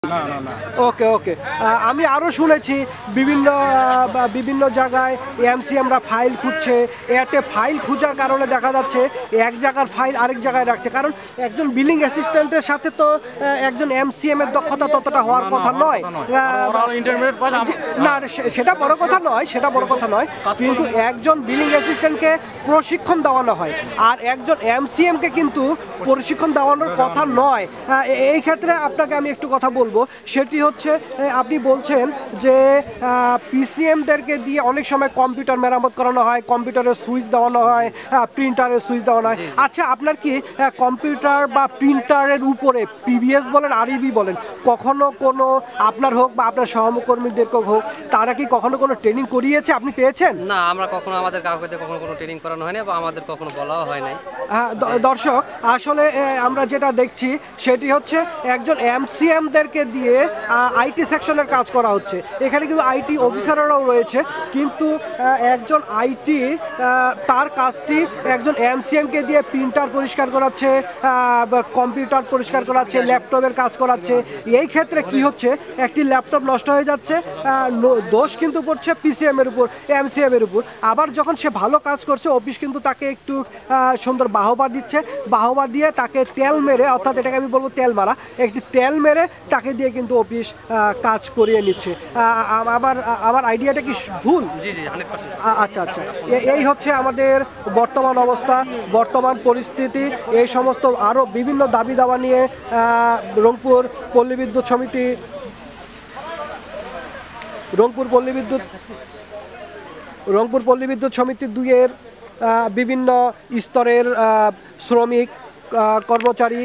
ওকে ওকে আমি আরও শুনেছি বিভিন্ন জায়গায় এমসিএমরা ফাইল খুঁজছে, এতে ফাইল খোঁজার কারণে দেখা যাচ্ছে এক জায়গার ফাইল আরেক জায়গায় রাখছে, কারণ একজন বিলিং অ্যাসিস্ট্যান্টের সাথে তো একজন এমসিএম এর দক্ষতা ততটা হওয়ার কথা নয়। না সেটা বড় কথা নয়, কিন্তু একজন বিলিং অ্যাসিস্ট্যান্টকে প্রশিক্ষণ দেওয়ানো হয়, আর একজন এমসিএমকে কিন্তু প্রশিক্ষণ দেওয়ানোর কথা নয়। এই ক্ষেত্রে আপনাকে আমি একটু কথা বলবো, সেটি হচ্ছে আপনি বলছেন যে পিসিএমদেরকে দিয়ে অনেক সময় কম্পিউটার মেরামত করানো হয়, কম্পিউটারের সুইচ দেওয়ানো হয়, প্রিন্টারের সুইচ দেওয়ানো হয়। আচ্ছা, আপনার কি কম্পিউটার বা প্রিন্টারের উপরে পিবিএস বলেন আরইবি বলেন কখনো কোনো আপনার হোক বা আপনার সহকর্মীদেরকে হোক, তারা কি কখনো কোনো ট্রেনিং করিয়েছে, আপনি পেয়েছেন? না, আমরা কখনো আমাদের কাউকে কখনো কোনো ট্রেনিং করানো হয়নি বা আমাদের কখনো বলাও হয় নাই। দর্শক, আসলে আমরা যেটা দেখছি সেটি হচ্ছে একজন এমসিএমদেরকে দিয়ে আইটি সেকশনের কাজ করা হচ্ছে। এখানে কিন্তু আইটি অফিসাররাও রয়েছে, কিন্তু একজন আইটি তার কাজটি একজন এমসিএমকে দিয়ে প্রিন্টার পরিষ্কার করাচ্ছে, কম্পিউটার পরিষ্কার করাচ্ছে, ল্যাপটপের কাজ করাচ্ছে। এই ক্ষেত্রে কি হচ্ছে, একটি ল্যাপটপ নষ্ট হয়ে যাচ্ছে, দোষ কিন্তু পড়ছে পিসিএম এর উপর, এমসিএম এর উপর। আবার যখন সে ভালো কাজ করছে, অফিস কিন্তু তাকে একটু সুন্দর বাহবা দিচ্ছে, বাহবা দিয়ে তাকে তেল মেরে, অর্থাৎ এটাকে আমি বলবো তেল মারা, একটি তেল মেরে তাকে দিয়ে কিন্তু অফিস কাজ করিয়ে নিচ্ছে। আমার আইডিয়াটা কি ভুল? জি জি, 100%। আচ্ছা, এই হচ্ছে আমাদের বর্তমান অবস্থা, বর্তমান পরিস্থিতি। এই সমস্ত আরও বিভিন্ন দাবি দাওয়া নিয়ে রংপুর পল্লী বিদ্যুৎ সমিতি 2-এর বিভিন্ন স্তরের শ্রমিক, কর্মচারী